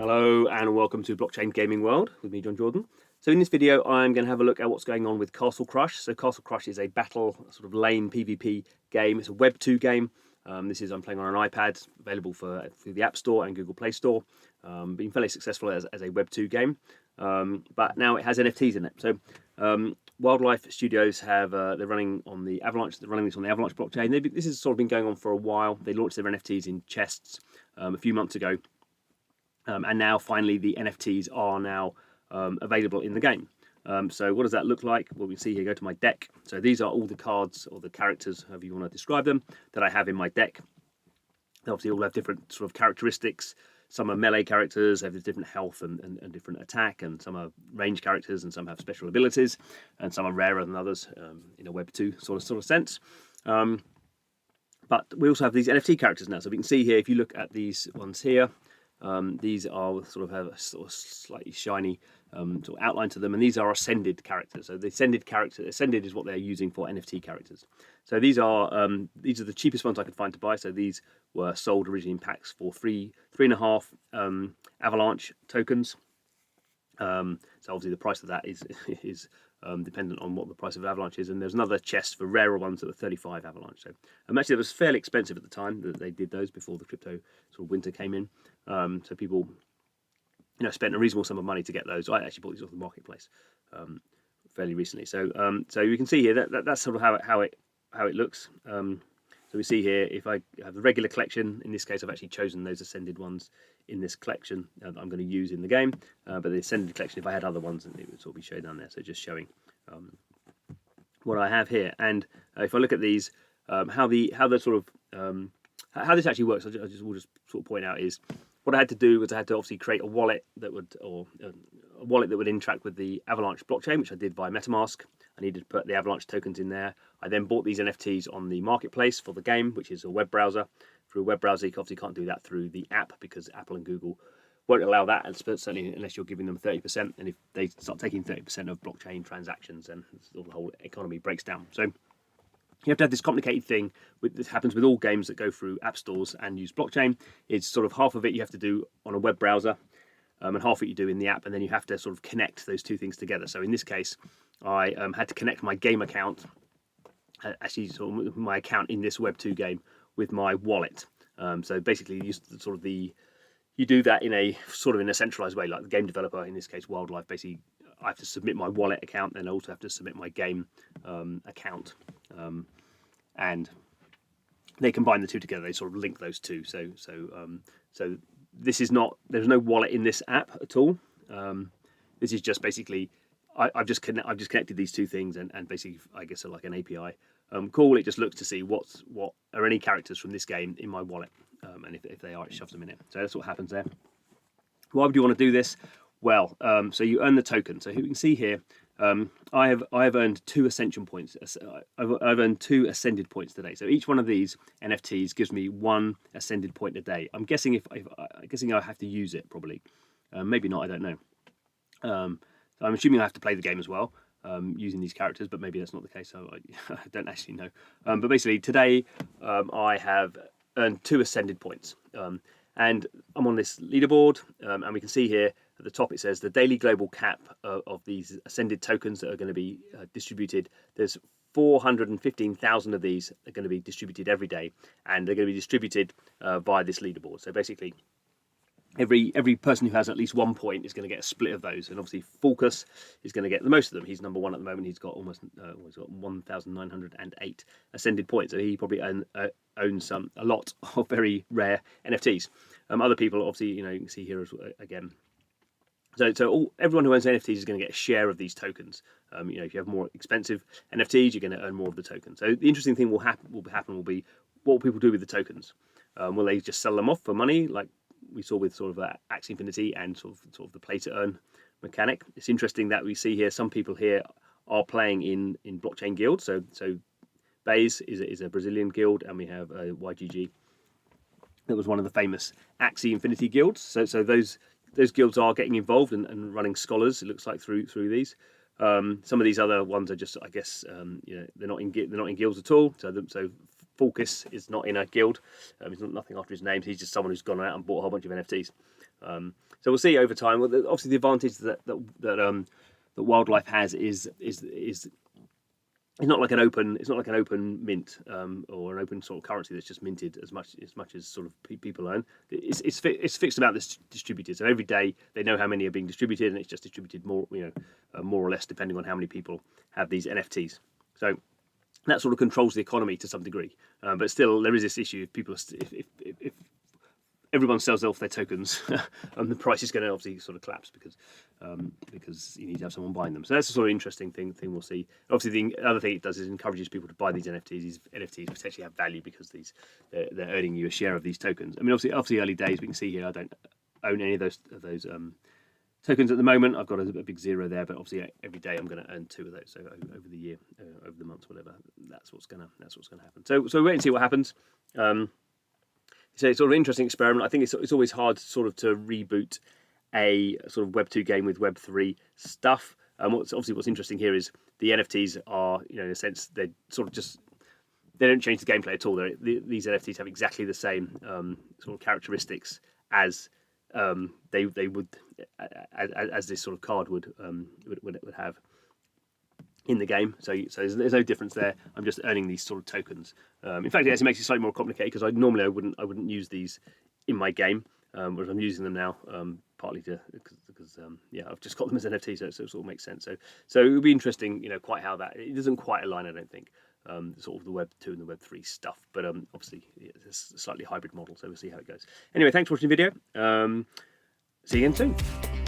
Hello and welcome to Blockchain Gaming World with me, John Jordan. So in this video, I'm going to have a look at what's going on with Castle Crush. So Castle Crush is a battle sort of lane PvP game. It's a Web 2 game. I'm playing on an iPad, available through the App Store and Google Play Store. Been fairly successful as a Web 2 game, but now it has NFTs in it. So Wildlife Studios they're running on the Avalanche. They're running this on the Avalanche blockchain. This has sort of been going on for a while. They launched their NFTs in chests a few months ago. And now finally the NFTs are now available in the game. So what does that look like? Well, we can see here, go to my deck. So these are all the cards or the characters, however you want to describe them, that I have in my deck. They obviously all have different sort of characteristics. Some are melee characters, have different health and different attack, and some are range characters, and some have special abilities, and some are rarer than others in a Web 2 sort of sense. But we also have these NFT characters now. So we can see here, if you look at these ones here, these are have a sort of slightly shiny sort of outline to them, and these are ascended characters. So the ascended is what they're using for NFT characters. So these are the cheapest ones I could find to buy. So these were sold originally in packs for 3.5 Avalanche tokens. So obviously the price of that is dependent on what the price of Avalanche is, and there's another chest for rarer ones at the 35 Avalanche. So actually it was fairly expensive at the time that they did those, before the crypto sort of winter came in. So people spent a reasonable sum of money to get those. I actually bought these off the marketplace fairly recently. So so you can see here that's sort of how it looks. So we see here, if I have the regular collection, in this case I've actually chosen those ascended ones in this collection that I'm going to use in the game. But the ascended collection, if I had other ones, then it would sort of be shown down there. So just showing what I have here. And if I look at these, how this actually works, we'll just sort of point out is, what I had to do was I had to obviously create a wallet that would interact with the Avalanche blockchain, which I did via MetaMask. I needed to put the Avalanche tokens in there. I then bought these NFTs on the marketplace for the game, which is a web browser. Through a web browser, you obviously can't do that through the app, because Apple and Google won't allow that, and certainly unless you're giving them 30%. And if they start taking 30% of blockchain transactions, then the whole economy breaks down. So you have to have this complicated thing. This happens with all games that go through app stores and use blockchain. It's sort of half of it you have to do on a web browser, and half of it you do in the app, and then you have to sort of connect those two things together. So in this case, I had to connect my game account, my account in this Web 2 game, with my wallet. So basically, you do that in a centralized way, like the game developer, in this case Wildlife. Basically, I have to submit my wallet account, and I also have to submit my game account, and they combine the two together. They sort of link those two. So this is not, there's no wallet in this app at all. This is just basically I've just connected these two things, and basically I guess like an API call. It just looks to see what are any characters from this game in my wallet, and if they are, it shoves them in it. So that's what happens there. Why would you want to do this? Well, so you earn the token. So you can see here, I have earned 2 ascension points. I've earned 2 ascended points today. So each one of these NFTs gives me 1 ascended point a day. I'm guessing I have to use it probably. Maybe not. I don't know. I'm assuming I have to play the game as well, using these characters, but maybe that's not the case. So I don't actually know. But basically today I have earned 2 ascended points. And I'm on this leaderboard, and we can see here at the top it says the daily global cap of these ascended tokens that are going to be distributed. There's 415,000 of these are going to be distributed every day, and they're going to be distributed via this leaderboard. So basically, every person who has at least 1 point is going to get a split of those, and obviously Fulcus is going to get the most of them. He's number 1 at the moment. He's got he's got 1,908 ascended points, so he probably owns a lot of very rare NFTs. Other people, obviously, you can see here again. So everyone who owns NFTs is going to get a share of these tokens. If you have more expensive NFTs, you're going to earn more of the tokens. So the interesting thing will be what will people do with the tokens? Will they just sell them off for money, like we saw with sort of Axie Infinity and sort of the play to earn mechanic? It's interesting that we see here some people here are playing in blockchain guilds. So Baze is a Brazilian guild, and we have YGG. That was one of the famous Axie Infinity guilds. So those guilds are getting involved and running scholars, it looks like, through these. Some of these other ones are just, I guess, they're not in guilds at all. So Fulcus is not in a guild. He's not nothing after his name. He's just someone who's gone out and bought a whole bunch of NFTs. So we'll see over time. Well, obviously the advantage that wildlife has is it's not like an open mint or an open sort of currency that's just minted as much as sort of people earn. It's fixed amount that's distributed. So every day they know how many are being distributed, and it's just distributed more more or less depending on how many people have these NFTs. So that sort of controls the economy to some degree. But still, there is this issue: if everyone sells off their tokens, and the price is going to obviously sort of collapse because you need to have someone buying them. So that's a sort of interesting thing we'll see. Obviously, the other thing it does is encourages people to buy these NFTs. These NFTs potentially have value because they're earning you a share of these tokens. I mean, obviously early days. We can see here I don't own any of those tokens at the moment. I've got a big zero there, but obviously every day I'm going to earn 2 of those. So over the year, over the months, whatever, that's what's going to happen. So wait and see what happens. So it's sort of an interesting experiment. I think it's always hard sort of to reboot a sort of Web 2 game with Web 3 stuff. What's interesting here is the NFTs are, in a sense, they sort of they don't change the gameplay at all. These NFTs have exactly the same sort of characteristics as they would as this sort of card would have in the game. So there's no difference there. I'm just earning these sort of tokens. In fact, it makes it slightly more complicated because normally I wouldn't use these in my game, whereas I'm using them now partly because I've just got them as NFTs, so it sort of makes sense. So it would be interesting, quite how that it doesn't quite align, I don't think, sort of the Web 2 and the Web 3 stuff. But obviously it's a slightly hybrid model, so we'll see how it goes. Anyway, thanks for watching the video. See you again soon.